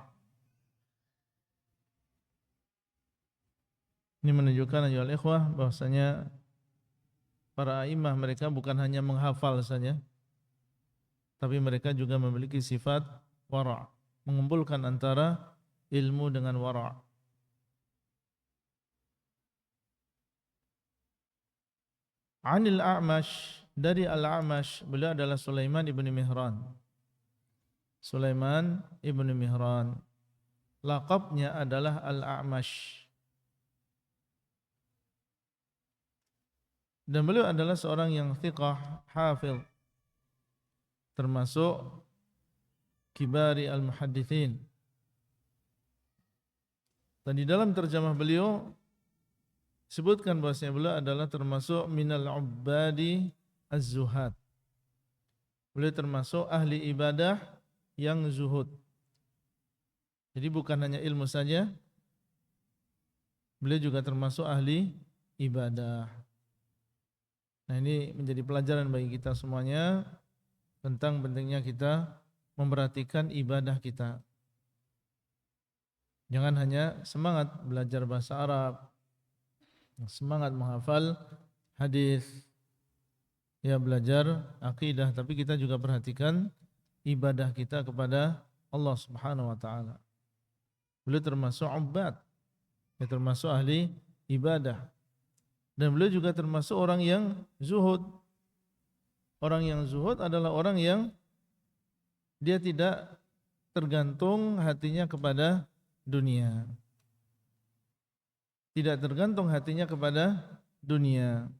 Ini menunjukkan ayyuhal ikhwah bahwasanya para imam mereka bukan hanya menghafal saja, tapi mereka juga memiliki sifat wara', mengumpulkan antara ilmu dengan wara'. Anil A'mash, dari Al-A'mash, beliau adalah Sulaiman ibn Mihran. Sulaiman ibn Mihran, laqabnya adalah Al-A'mash. Dan beliau adalah seorang yang thiqah, hafidh, termasuk kibari al-muhaddithin. Dan di dalam terjemah beliau sebutkan bahwasanya beliau adalah termasuk minal ubbadi az-zuhad. Beliau termasuk ahli ibadah yang zuhud. Jadi bukan hanya ilmu saja, beliau juga termasuk ahli ibadah. Nah, ini menjadi pelajaran bagi kita semuanya tentang pentingnya kita memperhatikan ibadah kita. Jangan hanya semangat belajar bahasa Arab, semangat menghafal hadis, ya belajar akidah, tapi kita juga perhatikan ibadah kita kepada Allah Subhanahu wa taala. Beliau termasuk ubbad, ya termasuk ahli ibadah. Dan beliau juga termasuk orang yang zuhud. Orang yang zuhud adalah orang yang dia tidak tergantung hatinya kepada dunia. Tidak tergantung hatinya kepada dunia.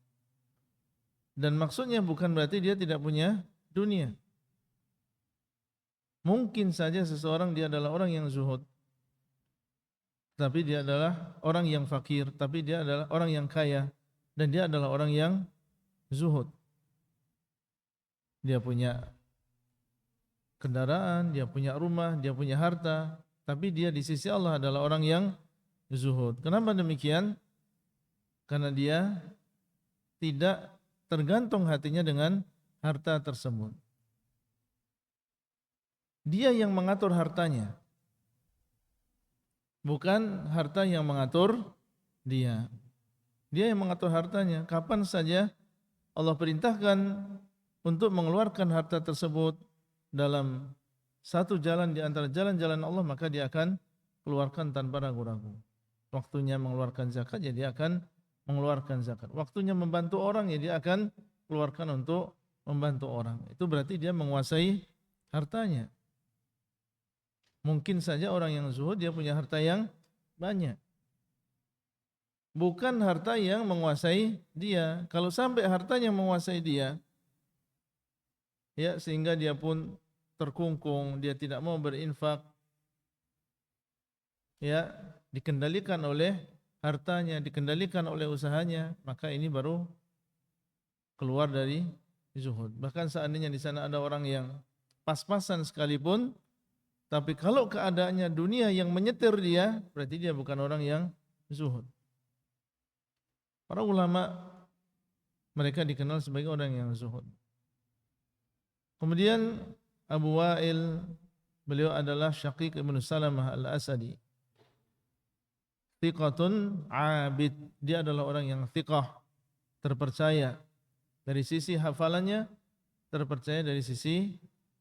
Dan maksudnya bukan berarti dia tidak punya dunia. Mungkin saja seseorang dia adalah orang yang zuhud, tapi dia adalah orang yang fakir, tapi dia adalah orang yang kaya, dan dia adalah orang yang zuhud. Dia punya kendaraan, dia punya rumah, dia punya harta, tapi dia di sisi Allah adalah orang yang zuhud. Kenapa demikian? Karena dia tidak tergantung hatinya dengan harta tersebut. Dia yang mengatur hartanya, bukan harta yang mengatur dia. Dia yang mengatur hartanya. Kapan saja Allah perintahkan untuk mengeluarkan harta tersebut dalam satu jalan di antara jalan-jalan Allah, maka dia akan keluarkan tanpa ragu-ragu. Waktunya mengeluarkan zakat, ya dia akan mengeluarkan zakat. Waktunya membantu orang, ya dia akan keluarkan untuk membantu orang. Itu berarti dia menguasai hartanya. Mungkin saja orang yang zuhud dia punya harta yang banyak, bukan harta yang menguasai dia. Kalau sampai hartanya menguasai dia, ya sehingga dia pun terkungkung, dia tidak mau berinfak, ya dikendalikan oleh hartanya, dikendalikan oleh usahanya, maka ini baru keluar dari zuhud. Bahkan seandainya di sana ada orang yang pas-pasan sekalipun, tapi kalau keadaannya dunia yang menyetir dia, berarti dia bukan orang yang zuhud. Para ulama mereka dikenal sebagai orang yang zuhud. Kemudian Abu Wa'il, beliau adalah Syaqiq ibn Salamah al-Asadi. Thiqatun abid, dia adalah orang yang thiqah, terpercaya dari sisi hafalannya, terpercaya dari sisi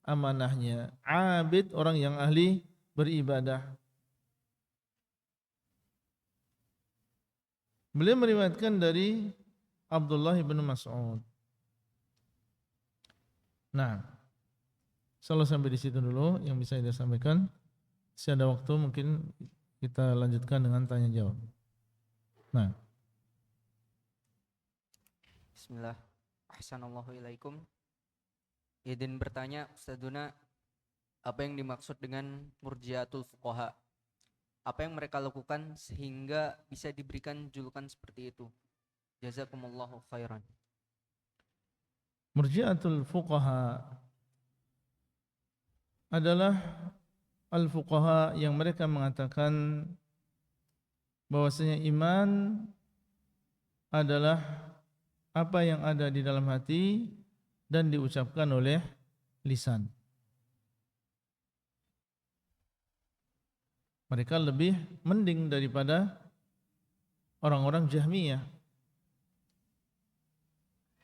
amanahnya. Abid, orang yang ahli beribadah. Beliau meriwayatkan dari Abdullah bin Mas'ud. Nah, selalu sampai di situ dulu yang bisa saya sampaikan. Masih ada waktu, mungkin kita lanjutkan dengan tanya jawab. Nah, Bismillah. Ahsanallahu ilaikum. Izin bertanya, Ustadzuna, apa yang dimaksud dengan murjiatul fuqaha? Apa yang mereka lakukan sehingga bisa diberikan julukan seperti itu? Jazakumullahu khairan. murji'atul fuqaha adalah al-fuqaha yang mereka mengatakan bahwasanya iman adalah apa yang ada di dalam hati dan diucapkan oleh lisan. Mereka lebih mending daripada orang-orang Jahmiyah.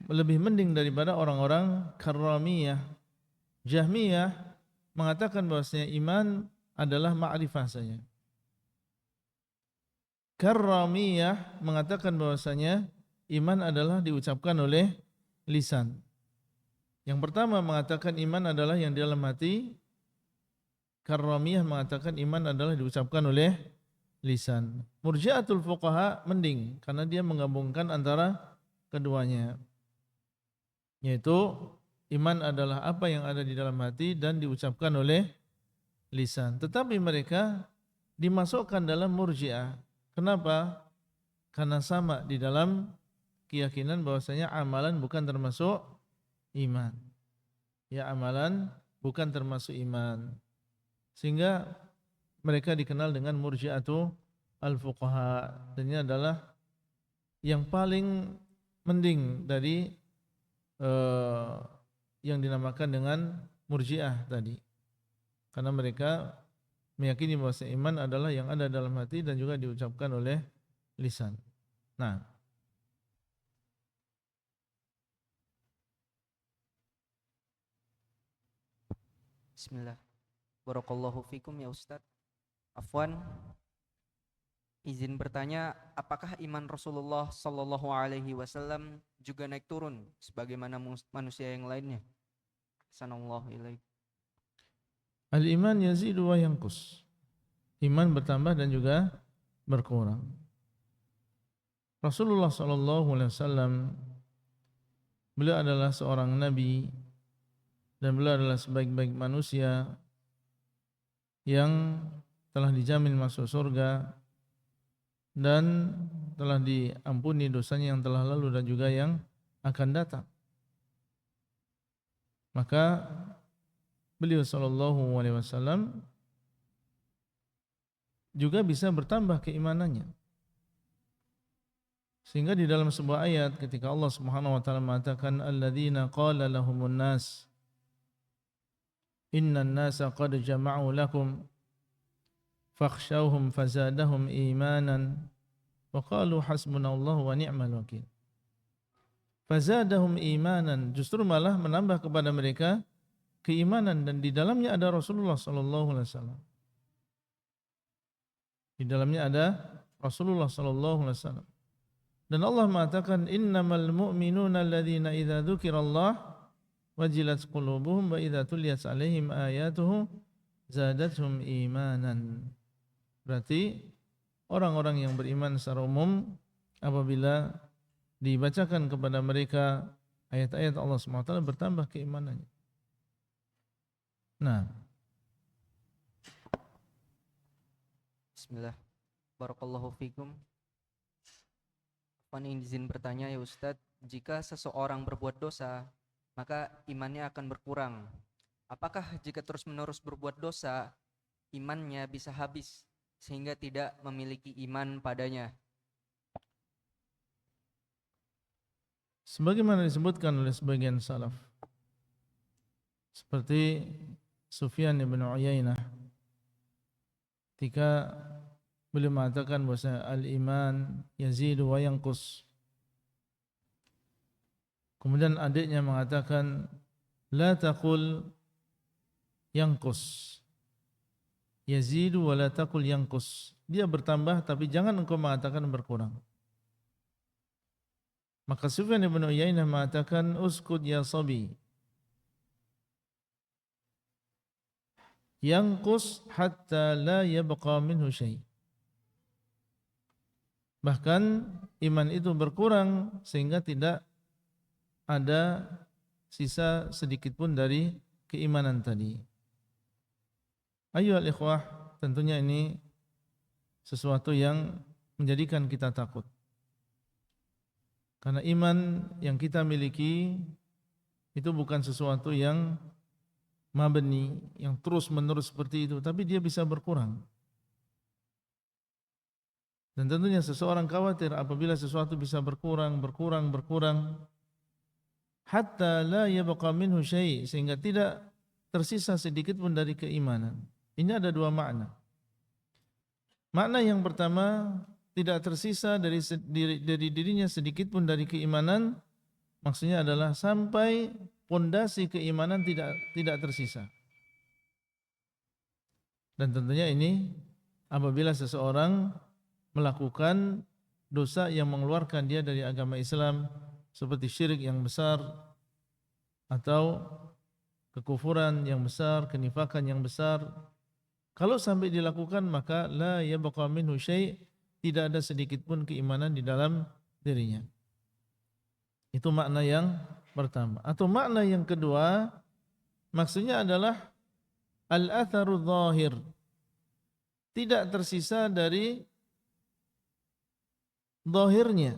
lebih mending daripada orang-orang Karramiyah. Jahmiyah mengatakan bahwasanya iman adalah ma'rifah saja. Karramiyah mengatakan bahwasanya iman adalah diucapkan oleh lisan. Yang pertama mengatakan iman adalah yang di dalam hati. Karramiyah mengatakan iman adalah diucapkan oleh lisan. Murji'atul fuqaha mending karena dia menggabungkan antara keduanya. Yaitu iman adalah apa yang ada di dalam hati dan diucapkan oleh lisan. Tetapi mereka dimasukkan dalam murji'ah. Kenapa? Karena sama di dalam keyakinan bahwasanya amalan bukan termasuk iman. Ya, amalan bukan termasuk iman. Sehingga mereka dikenal dengan murji'atu al-fuqaha. Dan ini adalah yang paling mending dari yang dinamakan dengan murji'ah tadi. Karena mereka meyakini bahwa iman adalah yang ada dalam hati dan juga diucapkan oleh lisan. Nah, Bismillah. Barakallahu fikum ya Ustadz. Afwan, izin bertanya, apakah iman Rasulullah Sallallahu Alaihi Wasallam juga naik turun sebagaimana manusia yang lainnya? Sanallahu ilaik. al-iman yazidu wa yanqus. Iman bertambah dan juga berkurang. Rasulullah sallallahu alaihi wasallam beliau adalah seorang nabi dan beliau adalah sebaik-baik manusia yang telah dijamin masuk surga dan telah diampuni dosanya yang telah lalu dan juga yang akan datang. Maka beliau sallallahu alaihi wasallam juga bisa bertambah keimanannya. Sehingga di dalam sebuah ayat ketika Allah Subhanahu wa taala mengatakan alladzina qala lahumun nas innan nasa qad jama'u lakum fakhshawhum fazadahum imanan wa qalu hasbunallahu wa ni'mal wakil. Fazadahum imanan, justru malah menambah kepada mereka keimanan, dan di dalamnya ada Rasulullah sallallahu alaihi wasallam. Di dalamnya ada Rasulullah sallallahu alaihi wasallam. Dan Allah mengatakan innamal mu'minuna alladzina idza dzukirallah wajilat qulubuhum wa idza tuliyat 'alaihim ayatuhu zadatuhum imanan. Berarti orang-orang yang beriman secara umum apabila dibacakan kepada mereka ayat-ayat Allah SWT bertambah keimanannya. Nah, Bismillah. Barakallahu fikum. Afwan, izin bertanya ya Ustadz, jika seseorang berbuat dosa, maka imannya akan berkurang. Apakah jika terus-menerus berbuat dosa, imannya bisa habis sehingga tidak memiliki iman padanya? sebagaimana disebutkan oleh sebagian salaf, seperti Sufyan bin Uyainah ketika beliau mengatakan bahwa al-iman yazidu wa yanqus. Kemudian adiknya mengatakan la taqul yanqus, yazidu wa la taqul yanqus. Dia bertambah tapi jangan engkau mengatakan berkurang. Maka Sufyan bin Uyainah mengatakan uskud ya sabi, yanqus hatta la yabqa minhu syai'. Bahkan iman itu berkurang sehingga tidak ada sisa sedikit pun dari keimanan tadi. Ayyuhal ikhwah, tentunya ini sesuatu yang menjadikan kita takut. Karena iman yang kita miliki itu bukan sesuatu yang mabni, yang terus-menerus seperti itu, tapi dia bisa berkurang. Dan tentunya seseorang khawatir apabila sesuatu bisa berkurang hatta la yabqa minhu syai', sehingga tidak tersisa sedikit pun dari keimanan. Ini ada dua makna. Makna yang pertama, tidak tersisa dari dirinya sedikit pun dari keimanan Maksudnya adalah sampai pondasi keimanan tidak tersisa. Dan tentunya ini apabila seseorang melakukan dosa yang mengeluarkan dia dari agama Islam seperti syirik yang besar atau kekufuran yang besar, kenifakan yang besar, kalau sampai dilakukan maka la yabqa minhu syai', tidak ada sedikit pun keimanan di dalam dirinya. Itu makna yang pertama. Atau makna yang kedua, maksudnya adalah al-atharu zahir, tidak tersisa dari zahirnya.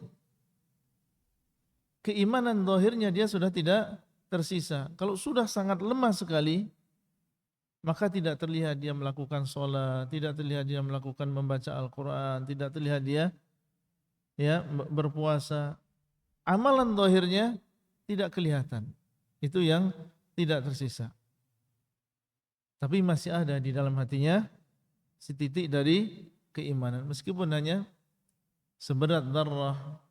Keimanan zahirnya dia sudah tidak tersisa. Kalau sudah sangat lemah sekali, maka tidak terlihat dia melakukan sholat, tidak terlihat dia melakukan membaca Al-Quran, tidak terlihat dia berpuasa. Amalan zahirnya tidak kelihatan. Itu yang tidak tersisa. Tapi masih ada di dalam hatinya setitik dari keimanan. Meskipun hanya seberat darah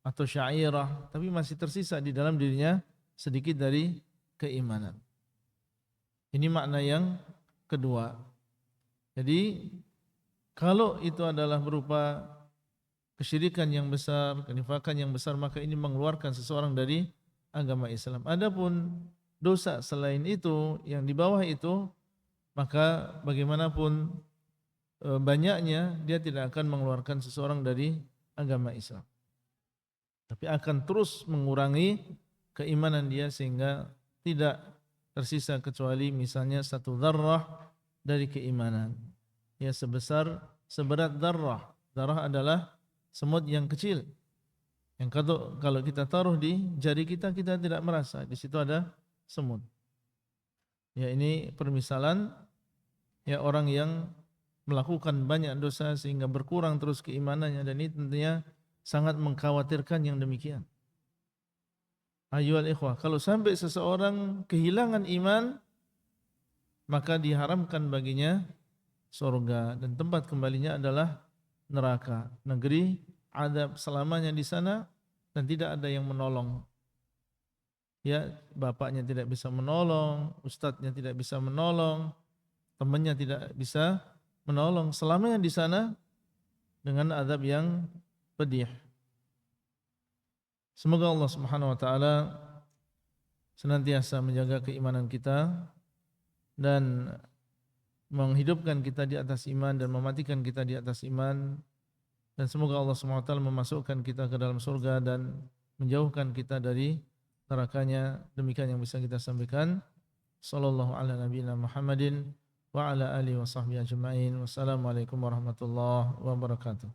atau syairah, tapi masih tersisa di dalam dirinya sedikit dari keimanan. Ini makna yang kedua. Jadi kalau itu adalah berupa kesyirikan yang besar, kenifakan yang besar, maka ini mengeluarkan seseorang dari agama Islam. Adapun dosa selain itu, yang di bawah itu, maka bagaimanapun banyaknya, dia tidak akan mengeluarkan seseorang dari agama Islam. Tapi akan terus mengurangi keimanan dia sehingga tidak tersisa kecuali misalnya satu dzarrah dari keimanan. Ya, seberat dzarrah. Dzarrah adalah semut yang kecil, yang kalau kita taruh di jari kita tidak merasa di situ ada semut. Ya, ini permisalan ya orang yang melakukan banyak dosa sehingga berkurang terus keimanannya, dan ini tentunya sangat mengkhawatirkan yang demikian. Ayyuhal ikhwah, kalau sampai seseorang kehilangan iman, maka diharamkan baginya surga dan tempat kembalinya adalah neraka, negeri azab selamanya di sana, dan tidak ada yang menolong. Ya, bapaknya tidak bisa menolong, ustadznya tidak bisa menolong, temannya tidak bisa menolong, selamanya di sana dengan azab yang pedih. Semoga Allah Subhanahu wa taala senantiasa menjaga keimanan kita dan menghidupkan kita di atas iman dan mematikan kita di atas iman, dan semoga Allah SWT memasukkan kita ke dalam surga dan menjauhkan kita dari nerakanya. Demikian yang bisa kita sampaikan. Sallallahu ala nabiyina Muhammadin wa ala alihi wa sahbihi ajma'in. Wassalamualaikum warahmatullahi wabarakatuh.